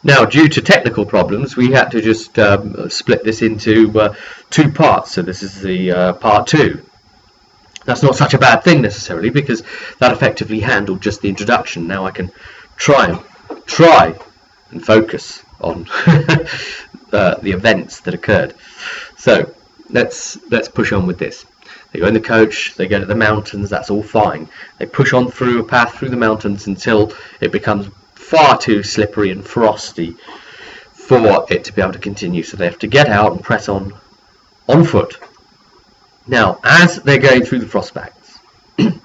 Now, due to technical problems, we had to just split this into 2 parts. So this is the part 2. That's not such a bad thing necessarily, because that effectively handled just the introduction. Now I can try and focus on the events that occurred. So let's push on with this. They go in the coach, they go to the mountains, that's all fine. They push on through a path through the mountains until it becomes far too slippery and frosty for it to be able to continue. So they have to get out and press on foot. Now, as they're going through the frost banks, there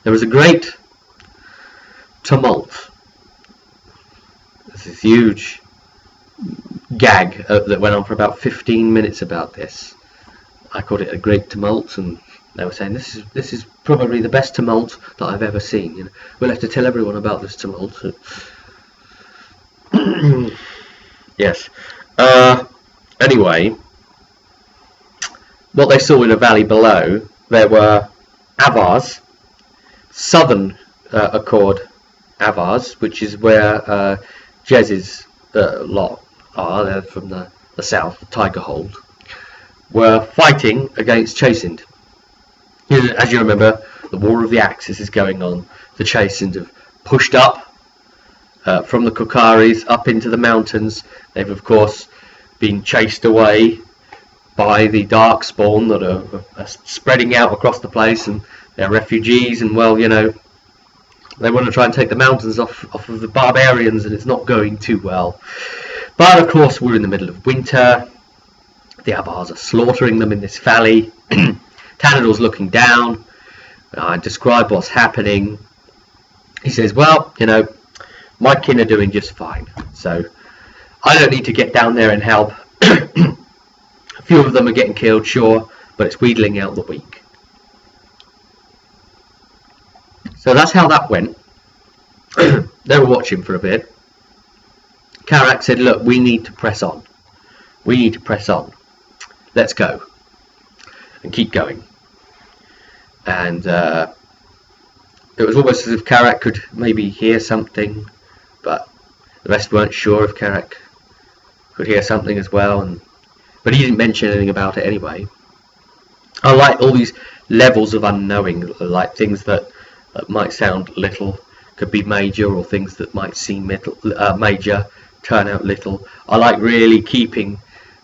was a great tumult. There's this huge gag that went on for about 15 minutes about this. I called it a great tumult, and they were saying this is probably the best tumult that I've ever seen. You know, we'll have to tell everyone about this tumult. Yes. Anyway, what they saw in a valley below, there were Avars, southern Accord Avars, which is where Jez's lot are. They're from the south, the Tiger Hold, were fighting against Chasind. As you remember, the War of the Axis is going on. The Chasind have pushed up from the Kokaris up into the mountains. They've of course been chased away by the Darkspawn that are spreading out across the place, and they're refugees, and well, you know, they want to try and take the mountains off of the barbarians, and it's not going too well. But of course we're in the middle of winter. The Avars are slaughtering them in this valley. Tanador's looking down. I describe what's happening. He says, well, you know, my kin are doing just fine, so I don't need to get down there and help. A few of them are getting killed, sure, but it's wheedling out the weak. So that's how that went. They were watching for a bit. Karak said, look, we need to press on. We need to press on. Let's go. And keep going. And it was almost as if Karak could maybe hear something, but the rest weren't sure if Karak could hear something as well. But he didn't mention anything about it anyway. I like all these levels of unknowing, like things that might sound little could be major, or things that might seem major turn out little. I like really keeping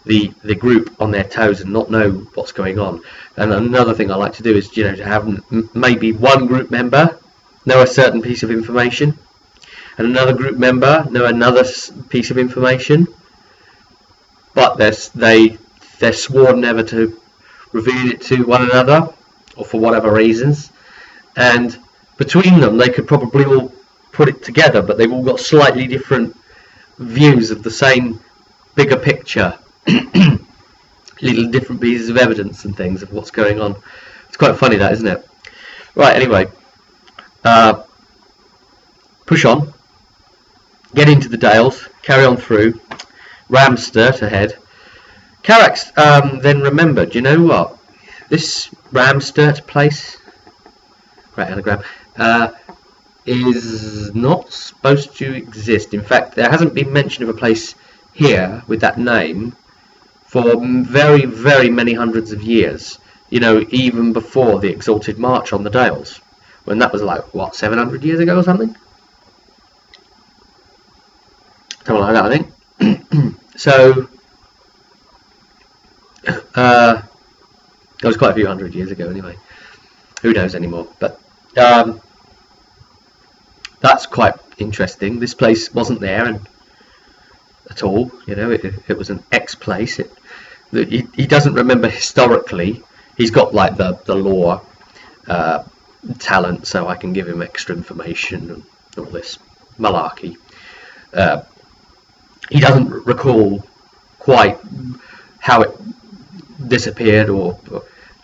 the group on their toes and not know what's going on. And another thing I like to do is, you know, to have maybe one group member know a certain piece of information, and another group member know another piece of information, but they're sworn never to reveal it to one another, or for whatever reasons. And between them, they could probably all put it together, but they've all got slightly different views of the same bigger picture. Little different pieces of evidence and things of what's going on. It's quite funny, that, isn't it? Right, anyway, push on, get into the Dales, carry on through. Ramsturt ahead. Karak then remembered, you know what, this Ramsturt place, right, anagram, is not supposed to exist. In fact, there hasn't been mention of a place here with that name for very, very many hundreds of years. You know, even before the Exalted March on the Dales, when that was like, what, 700 years ago or something? Something like that, I think. So, that was quite a few hundred years ago anyway. Who knows anymore? But that's quite interesting. This place wasn't there at all. You know, it was an ex-place. He doesn't remember historically. He's got like the lore talent, so I can give him extra information and all this malarkey. He doesn't recall quite how it disappeared, or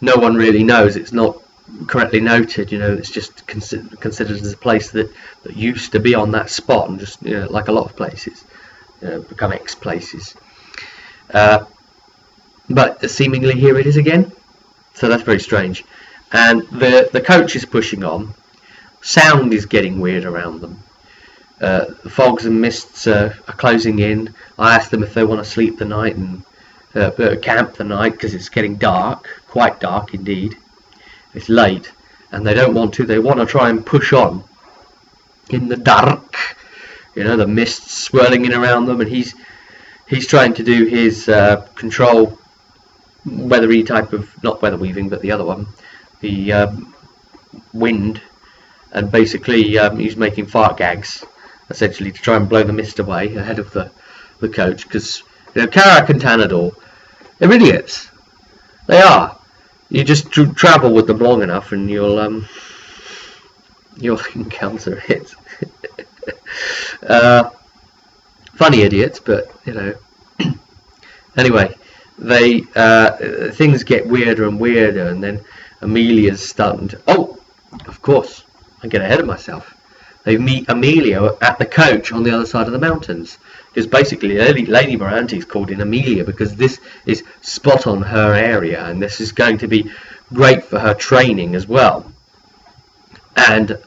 no one really knows. It's not correctly noted. You know, it's just considered as a place that used to be on that spot, and just, you know, like a lot of places, become ex-places. But seemingly here it is again. So that's very strange. And the coach is pushing on. Sound is getting weird around them. The fogs and mists are closing in. I asked them if they want to sleep the night and camp the night, because it's getting dark, quite dark indeed. It's late, and they don't want to. They want to try and push on in the dark. You know, the mist swirling in around them, and he's trying to do his control weathery type of, not weather weaving, but the other one, the wind, and basically he's making fart gags essentially to try and blow the mist away ahead of the coach, because you know, Karak and Tanador, they're idiots. They are. You just travel with them long enough, and you'll encounter it. Funny idiots, but you know. Anyway, they things get weirder and weirder, and then Amelia's stunned. Oh, of course, I get ahead of myself. They meet Amelia at the coach on the other side of the mountains, because basically Lady Moranti's called in Amelia because this is spot on her area, and this is going to be great for her training as well. And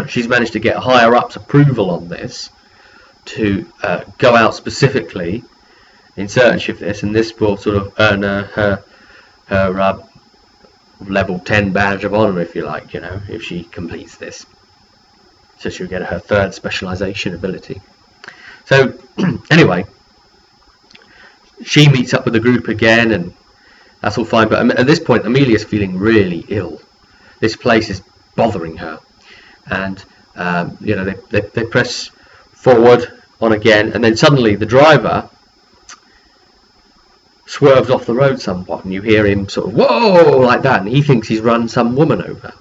she's managed to get higher ups approval on this to go out specifically in search of this, and this will sort of earn her level 10 badge of honor, if you like, you know, if she completes this. So she'll get her third specialization ability. So anyway, she meets up with the group again, and that's all fine. But at this point, Amelia's feeling really ill. This place is bothering her, and you know, they press forward on again, and then suddenly the driver swerves off the road somewhat, and you hear him sort of whoa like that, and he thinks he's run some woman over.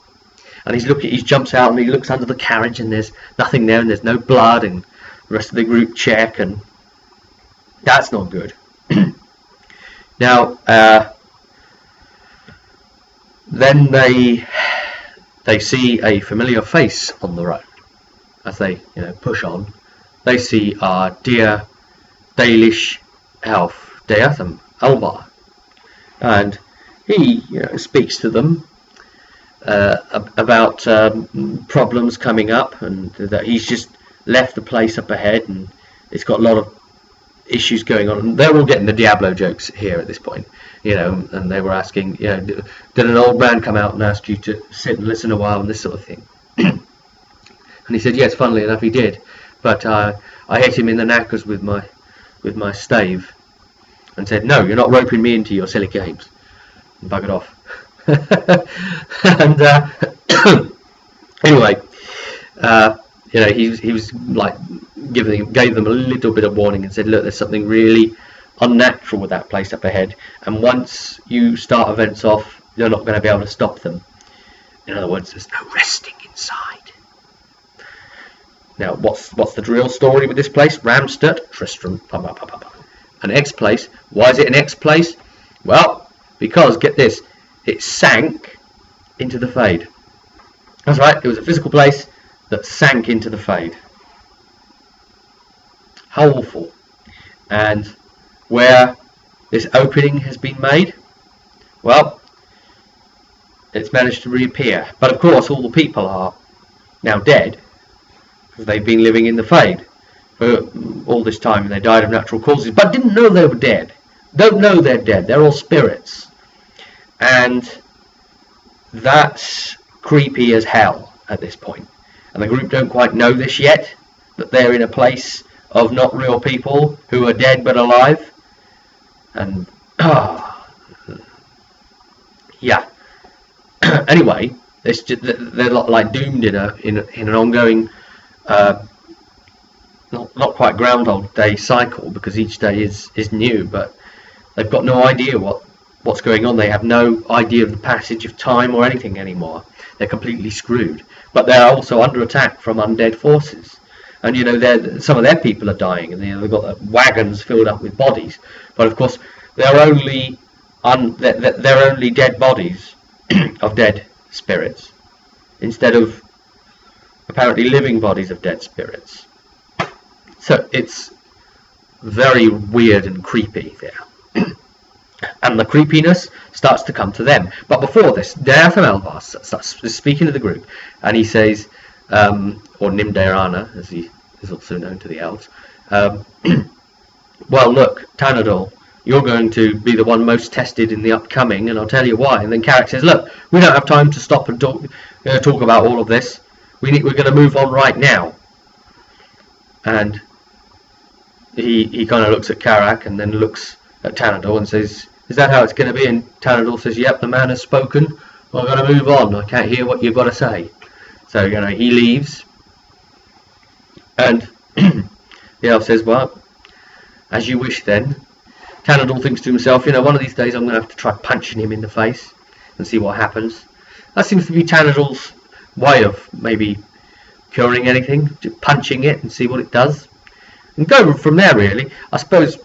And he jumps out and he looks under the carriage, and there's nothing there, and there's no blood, and the rest of the group check, and that's not good. Now, then they see a familiar face on the road as they push on. They see our dear Dalish elf Deatham Alvar, and he speaks to them about problems coming up, and that he's just left the place up ahead, and it's got a lot of issues going on. And they're all getting the Diablo jokes here at this point, and they were asking, did an old man come out and ask you to sit and listen a while, and this sort of thing. And he said, yes, funnily enough he did, but I hit him in the knackers with my stave, and said, no, you're not roping me into your silly games, and buggered off. And anyway, he was like gave them a little bit of warning and said, look, there's something really unnatural with that place up ahead, and once you start events off, you're not going to be able to stop them. In other words, there's no resting inside. Now, what's the real story with this place? Ramstead, Tristram, an ex-place. Why is it an ex-place? Well, because, get this, it sank into the Fade. That's right, it was a physical place that sank into the Fade. How awful. And where this opening has been made, well, it's managed to reappear. But of course, all the people are now dead, because they've been living in the Fade for all this time, and they died of natural causes, but didn't know they were dead. Don't know they're dead. They're all spirits. And that's creepy as hell at this point. And the group don't quite know this yet, that they're in a place of not real people who are dead but alive. And yeah. Anyway, they're like doomed in an ongoing, not quite Groundhog Day cycle, because each day is new, but they've got no idea what's going on. They have no idea of the passage of time or anything anymore. They're completely screwed. But they're also under attack from undead forces, and some of their people are dying, and they've got wagons filled up with bodies. But of course, they're only dead bodies of dead spirits, instead of apparently living bodies of dead spirits. So it's very weird and creepy there. And the creepiness starts to come to them. But before this, Deatham Alvar starts speaking to the group, and he says, or Nimdairana, as is also known to the elves. Well, look, Tanador, you're going to be the one most tested in the upcoming, and I'll tell you why. And then Carrack says, look, we don't have time to stop and talk about all of this. We're going to move on right now. And he kind of looks at Carrack and then looks at Tanador and says, is that how it's going to be? And Tanador says, yep, the man has spoken. I've got to move on. I can't hear what you've got to say. So, he leaves. And the elf says, well, as you wish then. Tanador thinks to himself, one of these days I'm going to have to try punching him in the face and see what happens. That seems to be Tanador's way of maybe curing anything, just punching it and see what it does. And go from there, really. I suppose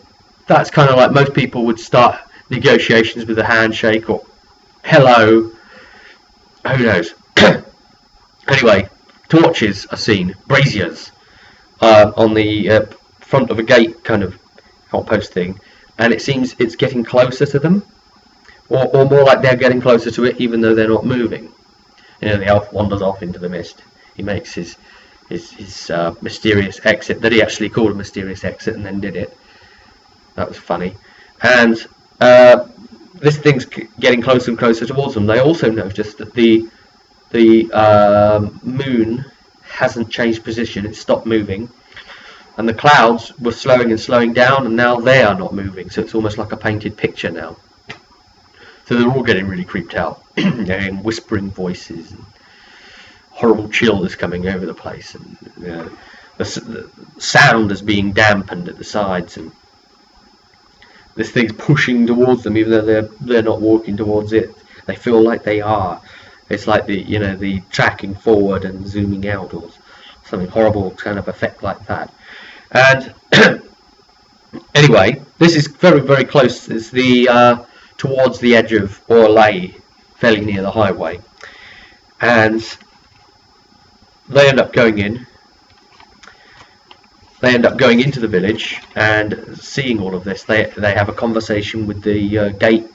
that's kind of like most people would start negotiations with a handshake or hello. Who knows? Anyway, torches are seen, braziers, on the front of a gate kind of outpost thing. And it seems it's getting closer to them, or more like they're getting closer to it, even though they're not moving. The elf wanders off into the mist. He makes his mysterious exit that he actually called a mysterious exit and then did it. That was funny. And this thing's getting closer and closer towards them. They also notice that the moon hasn't changed position; it's stopped moving. And the clouds were slowing and slowing down, and now they are not moving. So it's almost like a painted picture now. So they're all getting really creeped out. They're in whispering voices, and horrible chill is coming over the place, and the sound is being dampened at the sides, and this thing's pushing towards them, even though they're not walking towards it. They feel like they are. It's like the tracking forward and zooming out, or something horrible kind of effect like that. And anyway, this is very, very close. It's towards the edge of Orlais, fairly near the highway, and they end up going in. They end up going into the village and seeing all of this. They have a conversation with the gate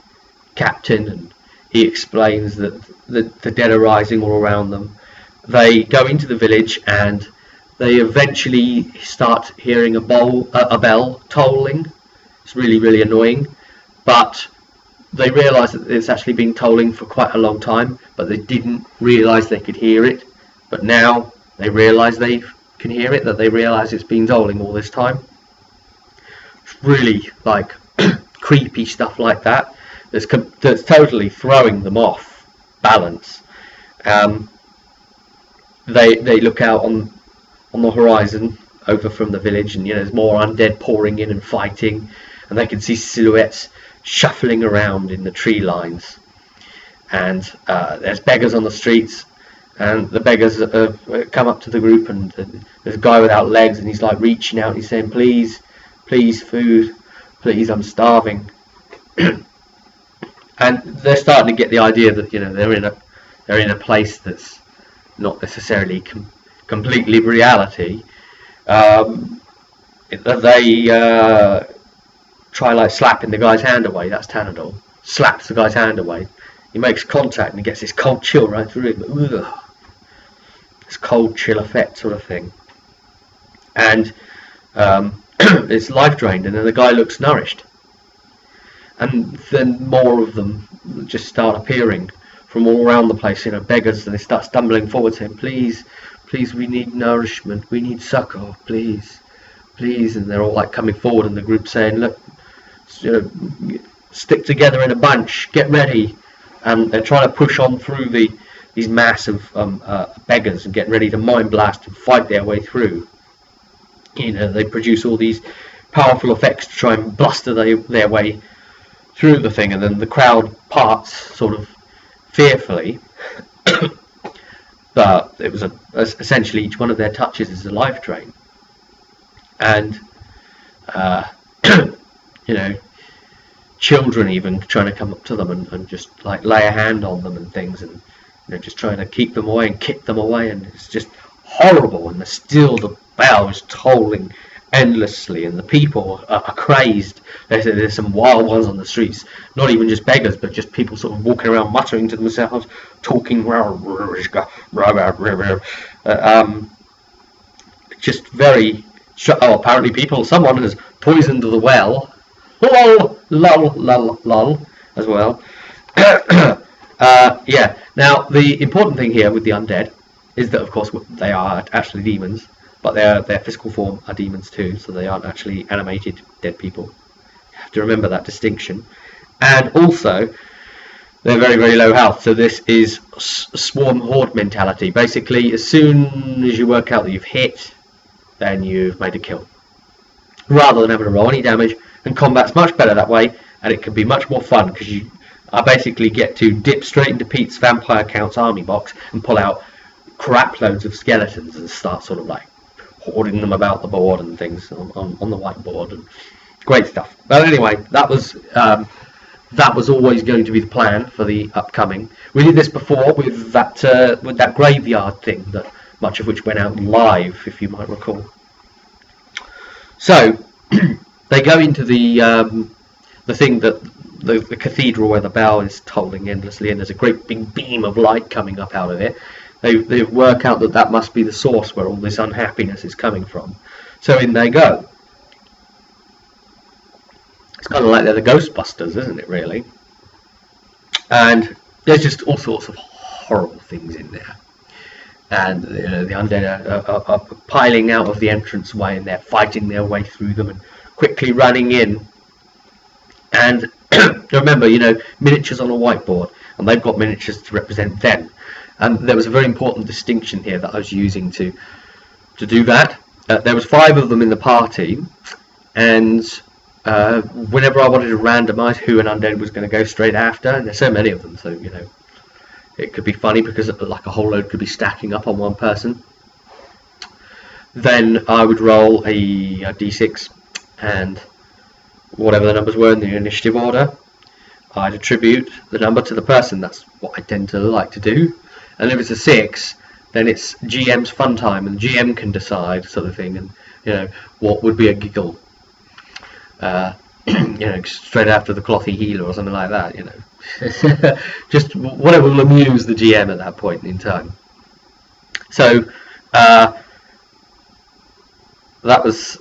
captain, and he explains that the dead are rising all around them. They go into the village and they eventually start hearing a bell tolling. It's really, really annoying, but they realise that it's actually been tolling for quite a long time, but they didn't realise they could hear it. But now they realise they can hear it, that they realise it's been tolling all this time. It's really like creepy stuff like that. That's totally throwing them off balance. They look out on the horizon over from the village, and there's more undead pouring in and fighting, and they can see silhouettes shuffling around in the tree lines, and there's beggars on the streets, and the beggars come up to the group, and there's a guy without legs, and he's like reaching out, and he's saying, please food, please, I'm starving. And they're starting to get the idea that they're in a place that's not necessarily completely reality. They try like slapping the guy's hand away. That's Tanador. Slaps the guy's hand away. He makes contact and he gets this cold chill right through him. Ugh. This cold chill effect sort of thing. And it's life drained, and then the guy looks nourished. And then more of them just start appearing from all around the place, beggars, and they start stumbling forward saying, please, we need nourishment, we need succor, please. And they're all like coming forward, and the group saying, look, stick together in a bunch, get ready. And they're trying to push on through these mass of beggars and get ready to mind blast and fight their way through. They produce all these powerful effects to try and bluster their way through the thing, and then the crowd parts sort of fearfully. But it was essentially each one of their touches is a life drain, and children even trying to come up to them and just like lay a hand on them and things, and just trying to keep them away and kick them away, and it's just horrible. And the bell is tolling endlessly, and the people are crazed. There's some wild ones on the streets, not even just beggars, but just people sort of walking around muttering to themselves, talking, just very. Oh, apparently someone has poisoned the well. Lol, lol, lol, lol, as well. Yeah. Now, the important thing here with the undead is that, of course, they are actually demons, but their physical form are demons too, so they aren't actually animated dead people. You have to remember that distinction. And also, they're very, very low health, so this is swarm horde mentality. Basically, as soon as you work out that you've hit, then you've made a kill. Rather than having to roll any damage, and combat's much better that way, and it can be much more fun, because I basically get to dip straight into Pete's Vampire Count's army box and pull out crap loads of skeletons and start sort of like hoarding them about the board and things on the whiteboard, and great stuff. But anyway, that was always going to be the plan for the upcoming. We did this before with that graveyard thing, that much of which went out live, if you might recall. So they go into the thing that the cathedral where the bell is tolling endlessly, and there's a great big beam of light coming up out of it. They work out that must be the source where all this unhappiness is coming from. So in they go. It's kind of like they're the Ghostbusters, isn't it, really? And there's just all sorts of horrible things in there. And the undead are piling out of the entranceway, and they're fighting their way through them and quickly running in. And remember, miniatures on a whiteboard, and they've got miniatures to represent them. And there was a very important distinction here that I was using to do that. There was 5 of them in the party, and whenever I wanted to randomise who an undead was going to go straight after, and there's so many of them, so it could be funny because like a whole load could be stacking up on one person. Then I would roll a d6, and whatever the numbers were in the initiative order, I'd attribute the number to the person. That's what I tend to like to do. And if it's a 6, then it's GM's fun time, and the GM can decide, sort of thing. And what would be a giggle, straight after the clothy healer or something like that. Just whatever will amuse the GM at that point in time. So that's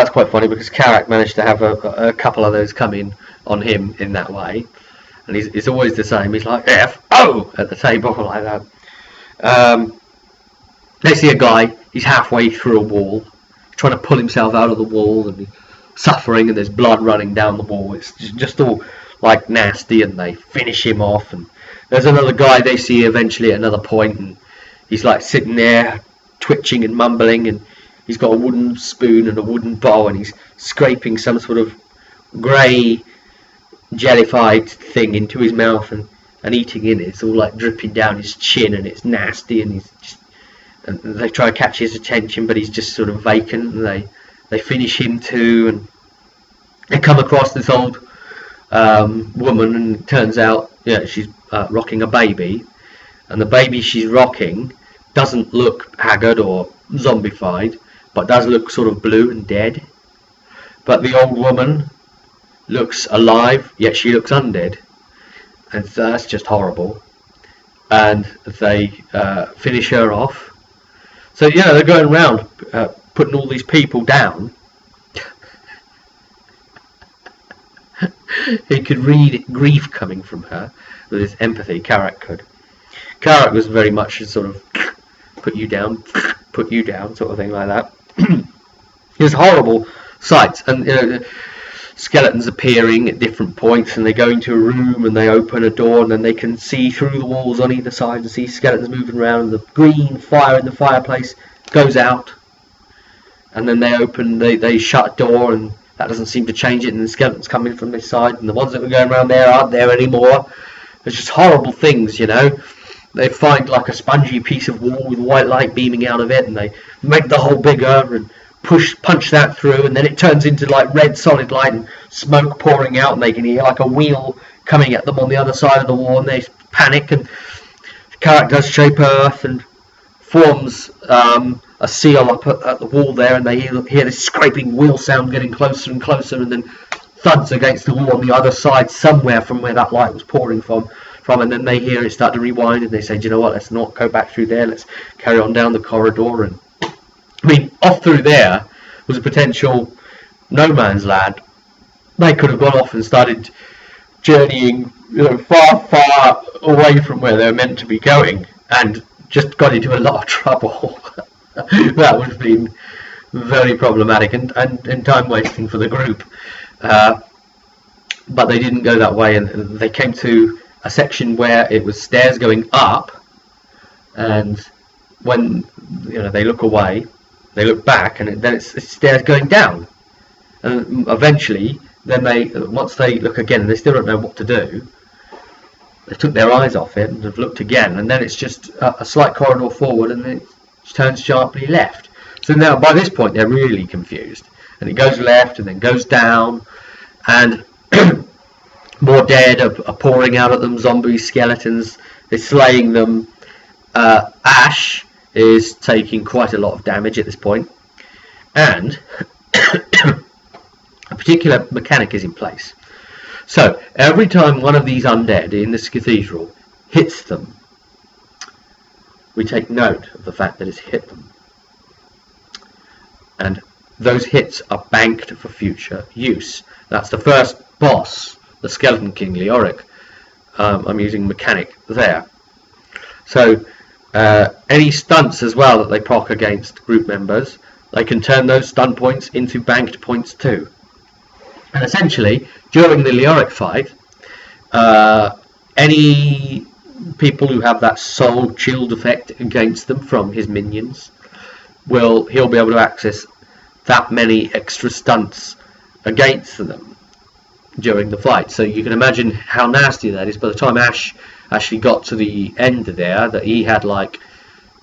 quite funny, because Karak managed to have a couple of those come in on him in that way, and he's always the same. He's like F-O at the table like that. They see a guy, he's halfway through a wall, trying to pull himself out of the wall, and he's suffering, and there's blood running down the wall. It's just all like nasty, and they finish him off. And there's another guy they see eventually at another point, and he's like sitting there twitching and mumbling, and he's got a wooden spoon and a wooden bowl, and he's scraping some sort of grey jellified thing into his mouth and eating in it. It's all like dripping down his chin, and it's nasty, and and they try to catch his attention, but he's just sort of vacant, and they finish him too. And they come across this old woman, and it turns out she's rocking a baby, and the baby she's rocking doesn't look haggard or zombified, but does look sort of blue and dead. But the old woman looks alive, yet she looks undead, and that's just horrible. And they finish her off. So they're going around putting all these people down. He could read grief coming from her with his empathy. Karak could. Karak was very much sort of put you down sort of thing like that. There's horrible sights, and skeletons appearing at different points, and they go into a room and they open a door, and then they can see through the walls on either side and see skeletons moving around, and the green fire in the fireplace goes out, and then they shut a door, and that doesn't seem to change it, and the skeletons come in from this side, and the ones that were going around there aren't there anymore. There's just horrible things. They find like a spongy piece of wall with white light beaming out of it, and they make the hole bigger and punch that through, and then it turns into like red solid light and smoke pouring out, and they can hear like a wheel coming at them on the other side of the wall, and they panic, and the character shape earth and forms a seal up at the wall there, and they hear this scraping wheel sound getting closer and closer, and then thuds against the wall on the other side somewhere from where that light was pouring from, and then they hear it start to rewind, and they say, do you know what, let's not go back through there, let's carry on down the corridor. And I mean, off through there was a potential no man's land. They could have gone off and started journeying, far, far away from where they're meant to be going, and just got into a lot of trouble. That would have been very problematic and time wasting for the group. But they didn't go that way, and they came to a section where it was stairs going up, and when they look away, they look back, and then it's stairs going down. And eventually, then once they look again, and they still don't know what to do, they took their eyes off it and have looked again, and then it's just a slight corridor forward, and then it turns sharply left. So now, by this point, they're really confused, and it goes left and then goes down, and more dead are pouring out at them. Zombie skeletons, they're slaying them. Ash is taking quite a lot of damage at this point, and a particular mechanic is in place. So every time one of these undead in this cathedral hits them, we take note of the fact that it's hit them, and those hits are banked for future use. That's the first boss, the Skeleton King Leoric. I'm using mechanic there. So any stunts as well that they proc against group members, they can turn those stun points into banked points too. And essentially, during the Leoric fight, any people who have that soul chilled effect against them from his minions, he'll be able to access that many extra stunts against them during the fight. So you can imagine how nasty that is. By the time Ash actually got to the end there, that he had like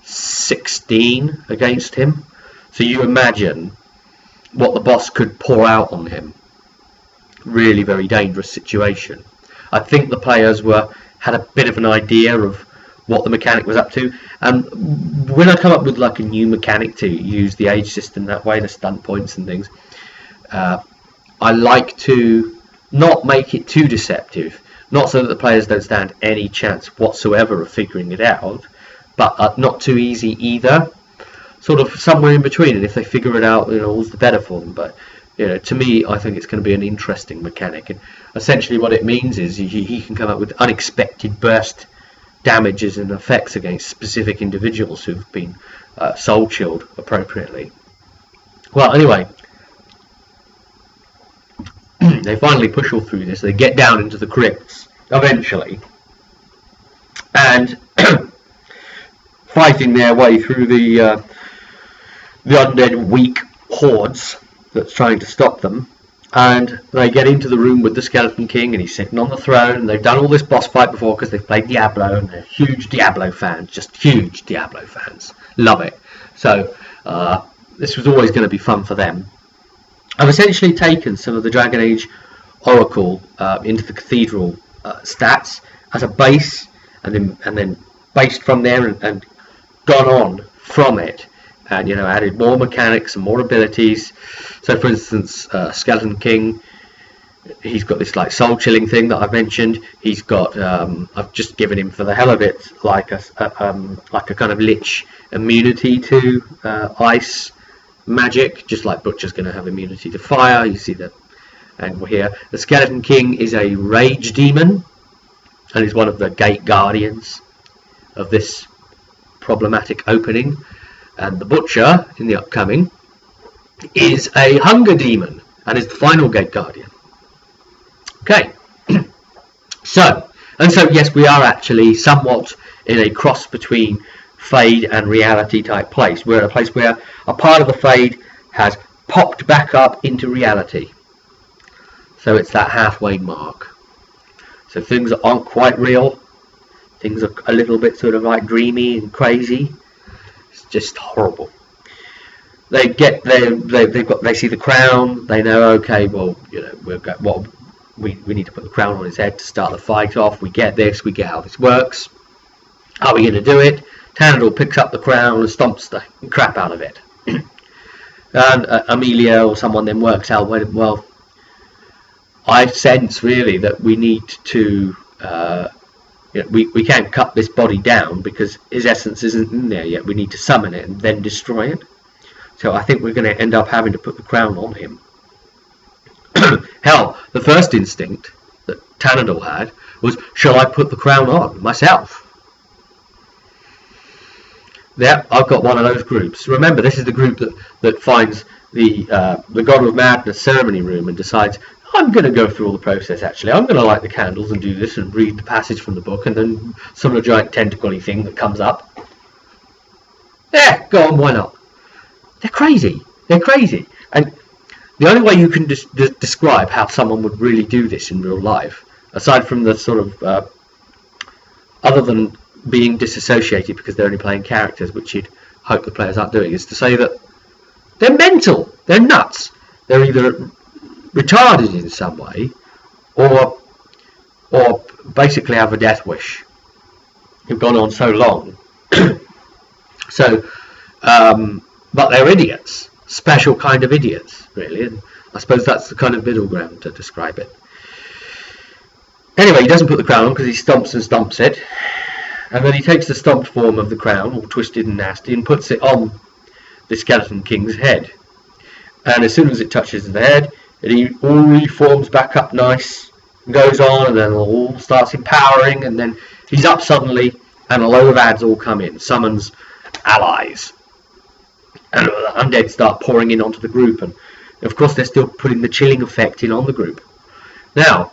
16 against him. So you imagine what the boss could pour out on him. Really very dangerous situation. I think the players had a bit of an idea of what the mechanic was up to, and when I come up with like a new mechanic to use the age system that way, the stunt points and things, I like to not make it too deceptive, not so that the players don't stand any chance whatsoever of figuring it out, but not too easy either, sort of somewhere in between, and if they figure it out, all's the better for them. But to me, I think it's going to be an interesting mechanic, and essentially what it means is he can come up with unexpected burst damages and effects against specific individuals who've been soul chilled appropriately. Well, anyway, they finally push all through this. They get down into the crypts eventually, and fighting their way through the undead weak hordes that's trying to stop them, and they get into the room with the Skeleton King, and he's sitting on the throne, and they've done all this boss fight before because they've played Diablo, and they're huge Diablo fans, just huge Diablo fans, love it. So this was always going to be fun for them. I've essentially taken some of the Dragon Age Oracle into the Cathedral stats as a base, and then based from there and gone on from it, and added more mechanics and more abilities. So for instance, Skeleton King, he's got this like soul chilling thing that I've mentioned. He's got I've just given him, for the hell of it, like a kind of lich immunity to ice magic, just like Butcher's going to have immunity to fire. You see that, and we're here. The Skeleton King is a rage demon, and he's one of the gate guardians of this problematic opening. And the Butcher, in the upcoming, is a hunger demon and is the final gate guardian. Okay, so yes, we are actually somewhat in a cross between Fade and reality type place. We're at a place where a part of the Fade has popped back up into reality. So it's that halfway mark. So things aren't quite real. Things are a little bit sort of like dreamy and crazy. It's just horrible. They see the crown. They know, okay, well, we need to put the crown on his head to start the fight off. We get this. We get how this works. Are we going to do it? Tanador picks up the crown and stomps the crap out of it. And Amelia or someone then works out, well, I sense really that we need to, we can't cut this body down because his essence isn't in there yet. We need to summon it and then destroy it. So I think we're going to end up having to put the crown on him. Hell, the first instinct that Tanador had was, shall I put the crown on myself? Yeah, I've got one of those groups. Remember, this is the group that finds the God of Madness ceremony room and decides, I'm going to go through all the process, actually. I'm going to light the candles and do this and read the passage from the book, and then some of the giant tentacle-y thing that comes up. Yeah, go on, why not? They're crazy. They're crazy. And the only way you can describe how someone would really do this in real life, aside from the sort of, other than being disassociated because they're only playing characters, which you'd hope the players aren't doing, is to say that they're mental. They're nuts. They're either retarded in some way, or basically have a death wish. Who've gone on so long. But they're idiots. Special kind of idiots, really. And I suppose that's the kind of middle ground to describe it. Anyway, he doesn't put the crown on because he stomps and stomps it. And then he takes the stomped form of the crown, all twisted and nasty, and puts it on the Skeleton King's head. And as soon as it touches the head, it all reforms back up nice, and goes on, and then it all starts empowering, and then he's up suddenly, and a load of ads all come in, summons allies. And the undead start pouring in onto the group, and of course they're still putting the chilling effect in on the group. Now,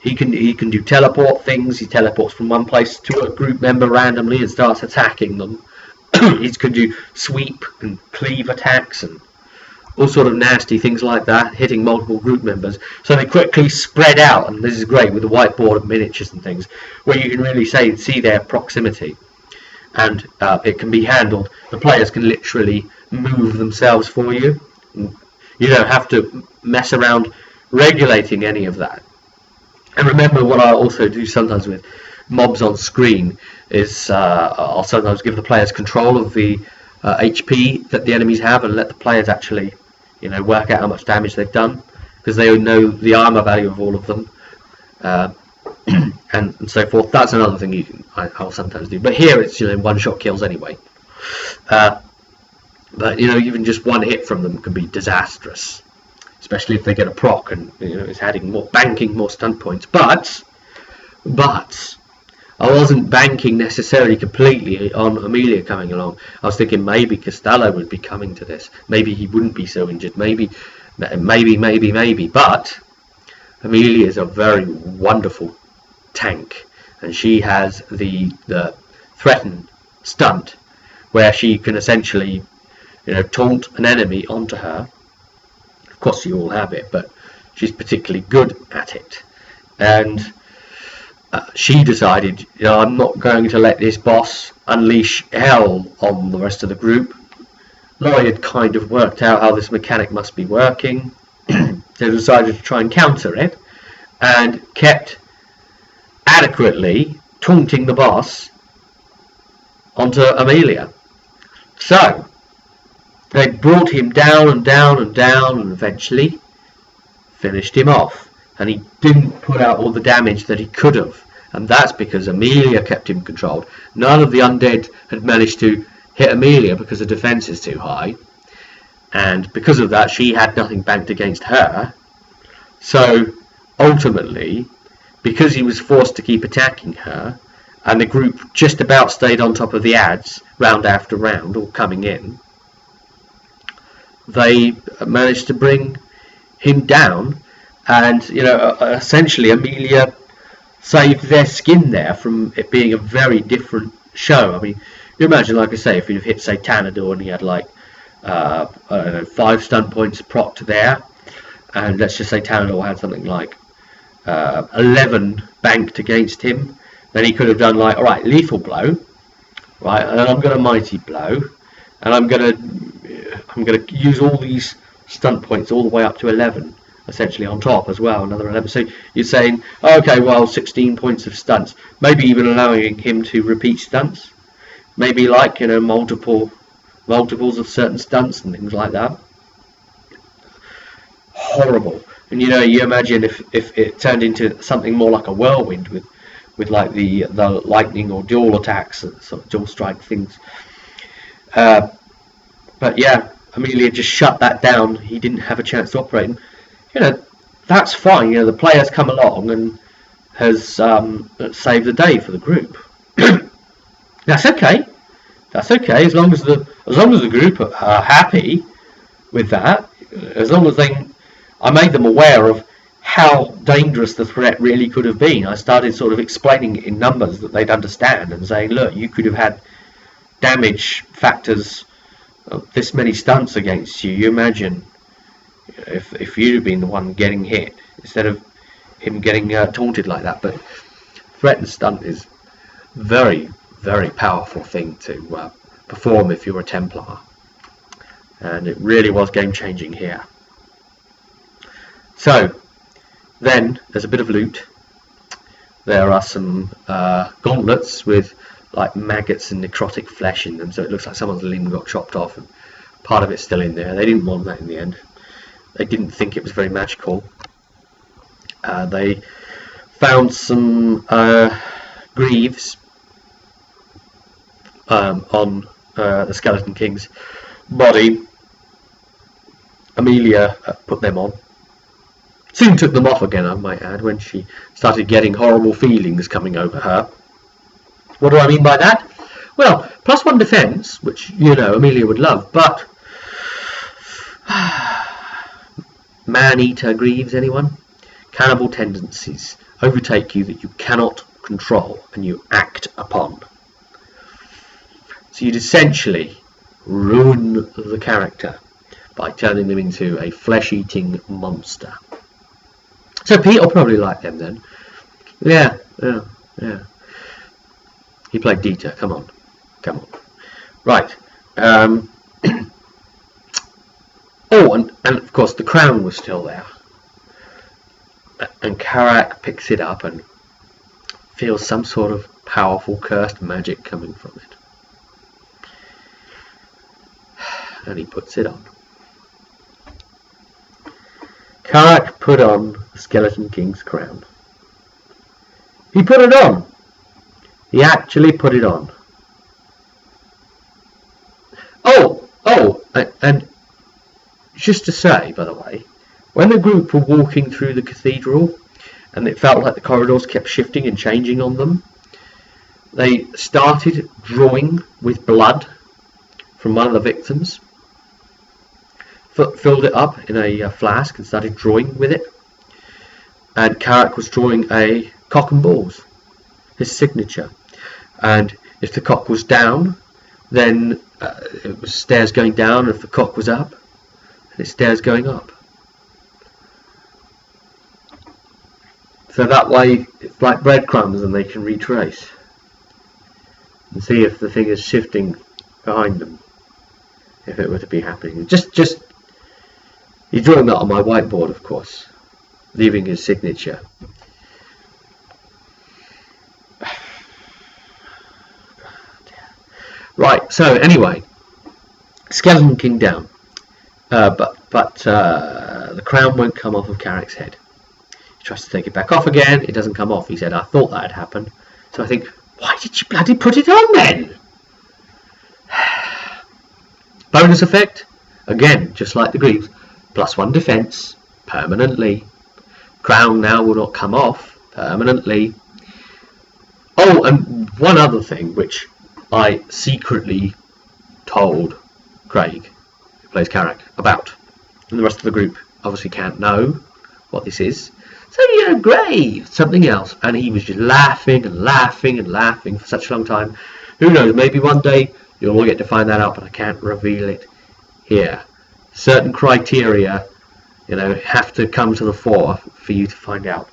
he can do teleport things. He teleports from one place to a group member randomly and starts attacking them. He can do sweep and cleave attacks and all sort of nasty things like that, hitting multiple group members. So they quickly spread out, and this is great with the whiteboard of miniatures and things, where you can really see their proximity. And it can be handled. The players can literally move themselves for you. You don't have to mess around regulating any of that. And remember, what I also do sometimes with mobs on screen is I'll sometimes give the players control of the HP that the enemies have, and let the players actually, work out how much damage they've done, because they know the armor value of all of them, and so forth. That's another thing I'll sometimes do. But here it's one-shot kills anyway. But even just one hit from them can be disastrous, especially if they get a proc and it's banking more stunt points. But I wasn't banking necessarily completely on Amelia coming along. I was thinking maybe Costello would be coming to this. Maybe he wouldn't be so injured. Maybe. But Amelia is a very wonderful tank, and she has the threaten stunt, where she can essentially taunt an enemy onto her. Of course you all have it, but she's particularly good at it. And she decided, I'm not going to let this boss unleash hell on the rest of the group. Laurie had kind of worked out how this mechanic must be working. They decided to try and counter it, and kept adequately taunting the boss onto Amelia. So they brought him down and down and down, and eventually finished him off. And he didn't put out all the damage that he could have, and that's because Amelia kept him controlled. None of the undead had managed to hit Amelia because the defense is too high, and because of that she had nothing banked against her. So ultimately, because he was forced to keep attacking her, and the group just about stayed on top of the ads round after round, all coming in, they managed to bring him down. And essentially Amelia saved their skin there from it being a very different show. I mean, you imagine, like I say, if you'd hit, say, Tanador, and he had like 5 stun points procced there, and let's just say Tanador had something like 11 banked against him, then he could have done like, all right, lethal blow, right, and then I'm going to mighty blow, and I'm going to use all these stunt points all the way up to 11. Essentially on top as well, another 11. So you're saying, okay, well, 16 points of stunts, maybe even allowing him to repeat stunts, maybe like multiples of certain stunts and things like that. Horrible. And you imagine if it turned into something more like a whirlwind with like the lightning or dual attacks, sort of dual strike things. But yeah, Amelia just shut that down. He didn't have a chance to operate. And, that's fine. The player's come along and has saved the day for the group. That's okay. That's okay as long as the group are happy with that. As long as I made them aware of how dangerous the threat really could have been. I started sort of explaining it in numbers that they'd understand and saying, look, you could have had damage factors of this many stunts against you. You imagine if you'd have been the one getting hit instead of him getting taunted like that. But threat and stunt is very, very powerful thing to perform if you're a Templar, and it really was game changing here. So then there's a bit of loot. There are some gauntlets with like maggots and necrotic flesh in them, so it looks like someone's limb got chopped off and part of it's still in there. They didn't want that in the end. They didn't think it was very magical. They found some greaves on the Skeleton King's body. Amelia put them on. Soon took them off again, I might add, when she started getting horrible feelings coming over her. What do I mean by that? Well, +1 defense, which, Amelia would love, but man-eater greaves, anyone? Cannibal tendencies overtake you that you cannot control and you act upon. So you'd essentially ruin the character by turning them into a flesh-eating monster. So Pete will probably like them then. Yeah. He played Dieter, come on. Right. And of course the crown was still there. And Karak picks it up and feels some sort of powerful cursed magic coming from it. And he puts it on. Karak put on the Skeleton King's crown. He put it on. He actually put it on. And just to say, by the way, when the group were walking through the cathedral and it felt like the corridors kept shifting and changing on them, they started drawing with blood from one of the victims, filled it up in a flask and started drawing with it. And Karak was drawing a cock and balls, his signature. And if the cock was down, then it was stairs going down. And if the cock was up, then it's stairs going up. So that way it's like breadcrumbs and they can retrace and see if the thing is shifting behind them, if it were to be happening. Just he's drawing that on my whiteboard, of course, leaving his signature. Right, so anyway, Skeleton King down, but the crown won't come off of Karak's head. He tries to take it back off again. It doesn't come off. He said, I thought that had happened. So I think, why did you bloody put it on then? Bonus effect, again, just like the Greaves, +1 defense, permanently. Crown now will not come off, permanently. Oh, and one other thing, which I secretly told Craig, who plays Karak, about. And the rest of the group obviously can't know what this is. So, Grave, something else. And he was just laughing and laughing and laughing for such a long time. Who knows, maybe one day you'll all get to find that out, but I can't reveal it here. Certain criteria, have to come to the fore for you to find out.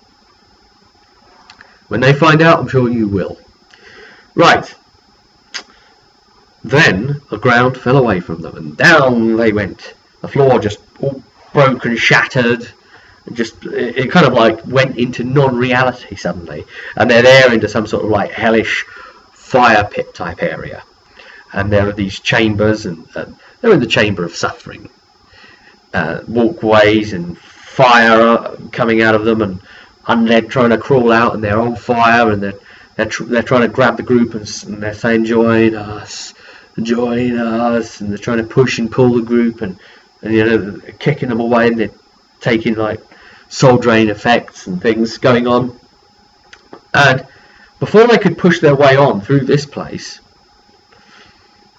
When they find out, I'm sure you will. Right. Then the ground fell away from them and down they went. The floor just all broke and shattered. It kind of like went into non-reality suddenly, and they're there into some sort of like hellish fire pit type area. And there are these chambers, and they're in the chamber of suffering. Walkways and fire coming out of them, and undead trying to crawl out, and they're on fire, and they're trying to grab the group, and they're saying, "Join us." join us, and they're trying to push and pull the group, and you know, they're kicking them away, and they're taking like soul drain effects and things going on. And before they could push their way on through this place,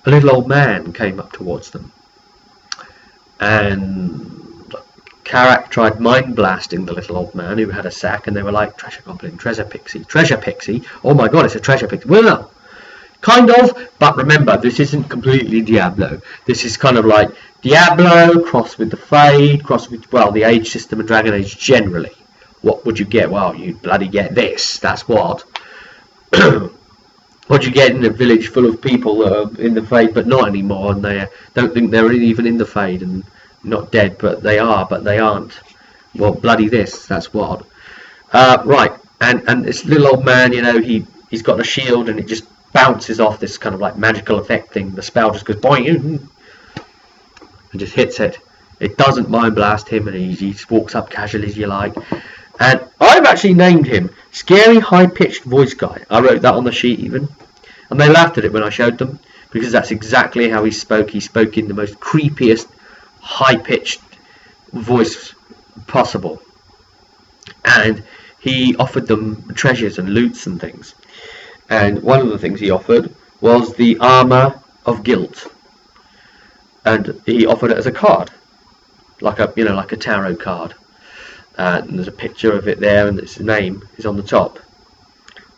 a little old man came up towards them, and Karak tried mind blasting the little old man who had a sack, and they were like, treasure goblin, treasure pixie, oh my god, it's a treasure pixie. Well, no, kind of, but remember, this isn't completely Diablo. This is kind of like Diablo crossed with the Fade, crossed with, well, the Age system and Dragon Age generally. What would you get? Well, you'd bloody get this, that's what. What you get in a village full of people that are in the Fade but not anymore, and they don't think they're even in the Fade, and not dead, but they are, but they aren't. Well, bloody this, that's what. Right, and this little old man, you know, he's got a shield, and it just bounces off this kind of like magical effect thing. The spell just goes boing, and just hits it. It doesn't mind blast him, and he just walks up casually as you like. And I've actually named him Scary High-Pitched Voice Guy. I wrote that on the sheet even. And they laughed at it when I showed them, because that's exactly how he spoke. He spoke in the most creepiest, high-pitched voice possible. And he offered them treasures and loots and things. And one of the things he offered was the Armour of Guilt. And he offered it as a card. Like a, you know, like a tarot card. And there's a picture of it there, and its name is on the top.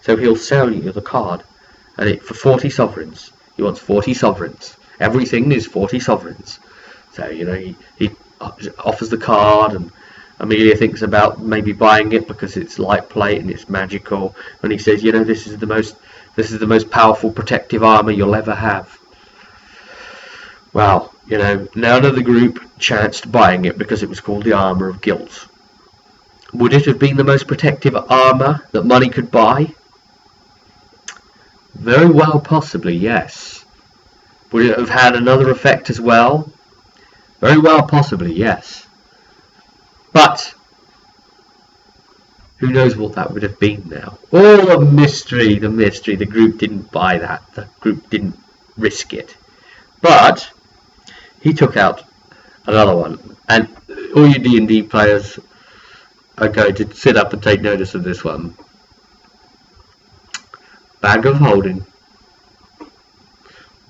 So he'll sell you the card, and it for 40 sovereigns. He wants 40 sovereigns. Everything is 40 sovereigns. So, you know, he offers the card, and Amelia thinks about maybe buying it because it's light plate and it's magical. And he says, you know, this is the most powerful protective armor you'll ever have. Well, you know, none of the group chanced buying it because it was called the Armour of Guilt. Would it have been the most protective armour that money could buy? Very well, possibly, yes. Would it have had another effect as well? Very well, possibly, yes. But who knows what that would have been now? Oh, the mystery. The group didn't buy that. The group didn't risk it. But he took out another one. And all you D&D players are going to sit up and take notice of this one. Bag of holding.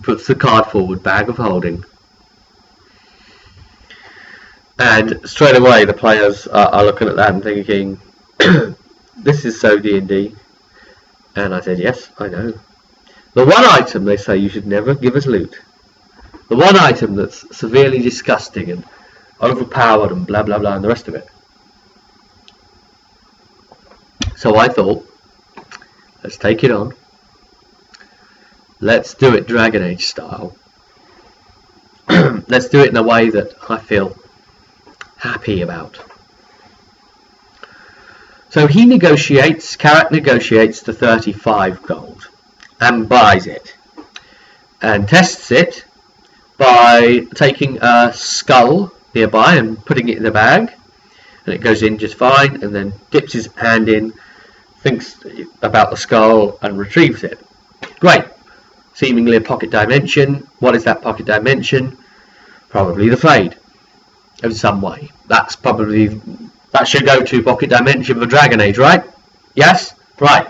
Puts the card forward, bag of holding. And straight away the players are looking at that and thinking, this is so D&D. And I said, yes, I know. The one item they say you should never give us loot. The one item that's severely disgusting and overpowered and blah blah blah and the rest of it. So I thought, let's take it on. Let's do it Dragon Age style. Let's do it in a way that I feel happy about. So he negotiates, Karak negotiates the 35 gold and buys it and tests it by taking a skull nearby and putting it in the bag, and it goes in just fine, and then dips his hand in, thinks about the skull and retrieves it. Great. Seemingly a pocket dimension. What is that pocket dimension? Probably the Fade in some way. That should go to pocket dimension for Dragon Age, right? Yes? Right.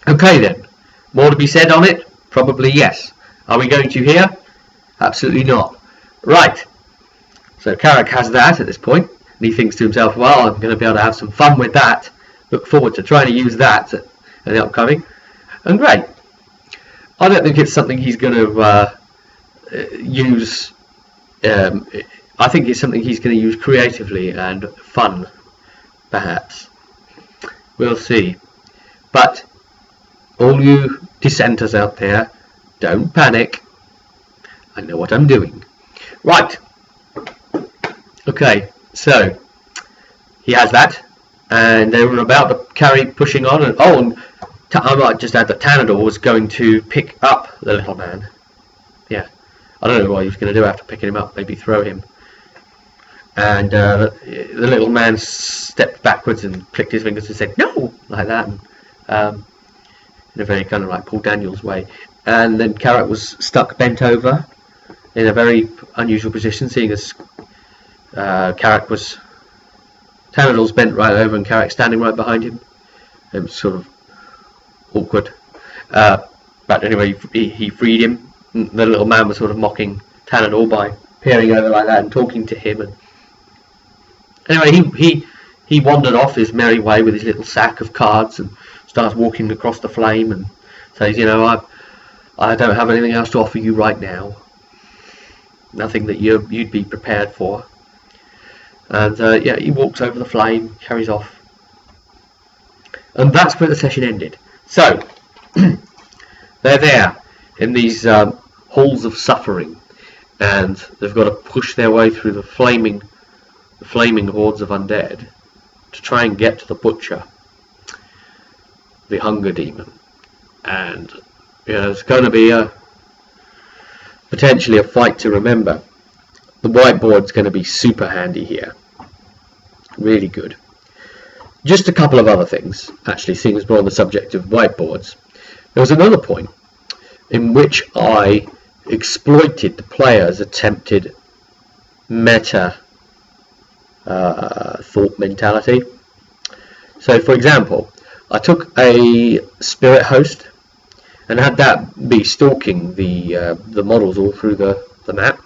Okay then. More to be said on it? Probably yes. Are we going to here? Absolutely not. Right. So Karak has that at this point, and he thinks to himself, well, I'm going to be able to have some fun with that. Look forward to trying to use that in the upcoming. And great. I don't think it's something he's going to use. I think it's something he's going to use creatively and fun, perhaps. We'll see. But all you dissenters out there, don't panic. I know what I'm doing. Right. Okay, so he has that, and they were about to pushing on, and I might just add that Tanador was going to pick up the little man. Yeah, I don't know what he was going to do after picking him up. Maybe throw him. And the little man stepped backwards and clicked his fingers and said, "No!" like that, and, in a very kind of like Paul Daniels way. and then Carrack was stuck bent over in a very unusual position, seeing as Tanador's bent right over and Carrack standing right behind him. It was sort of awkward. But anyway, he freed him. The little man was sort of mocking Tanador by peering over like that and talking to him. And anyway, he wandered off his merry way with his little sack of cards and starts walking across the flame and says, I don't have anything else to offer you right now. Nothing that you'd be prepared for. And he walks over the flame, carries off. And that's where the session ended. So, they're there in these halls of suffering, and they've got to push their way through the flaming hordes of undead to try and get to the butcher, the hunger demon. And it's going to be potentially a fight to remember. The whiteboard's going to be super handy here. Really good. Just a couple of other things, actually, seeing as we're on the subject of whiteboards. There was another point in which I exploited the player's attempted meta thought mentality. So, for example, I took a spirit host and had that be stalking the models all through the map.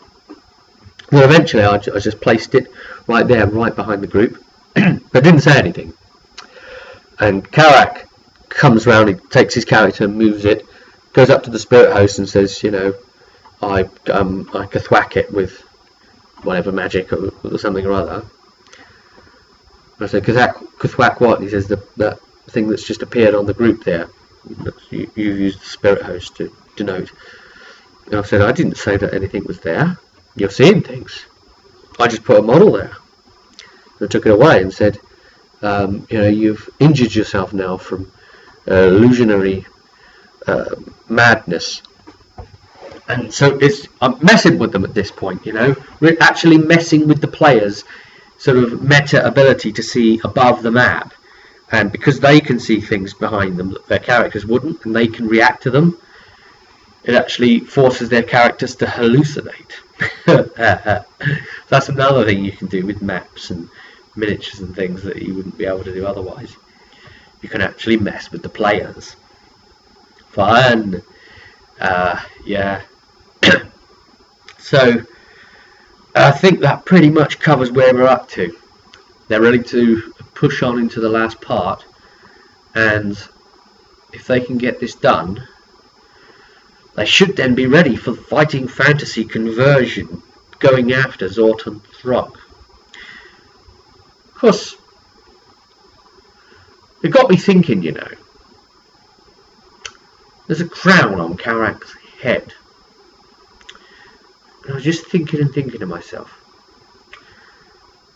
Well, eventually I just placed it right there, right behind the group, but didn't say anything. And Carrack comes round, he takes his character, moves it, goes up to the spirit host and says, I could thwack it with whatever magic or something or other. I said, Kathwack what? And he says, that thing that's just appeared on the group there. You used the spirit host to denote. And I said, I didn't say that anything was there. You're seeing things. I just put a model there. And I took it away and said, you've injured yourself now from illusionary madness. And so I'm messing with them at this point, We're actually messing with the players' sort of meta ability to see above the map. And because they can see things behind them that their characters wouldn't, and they can react to them, it actually forces their characters to hallucinate. That's another thing you can do with maps and miniatures and things that you wouldn't be able to do otherwise. You can actually mess with the players. Fun. Yeah. So, I think that pretty much covers where we're up to. They're ready to push on into the last part, and if they can get this done, they should then be ready for the fighting fantasy conversion, going after Zort and Throg. Of course, it got me thinking, There's a crown on Carrack's head. And I was just thinking to myself,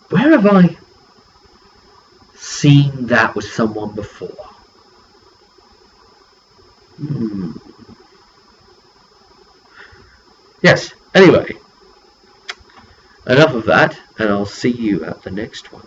where have I seen that with someone before? Yes, anyway, enough of that, and I'll see you at the next one.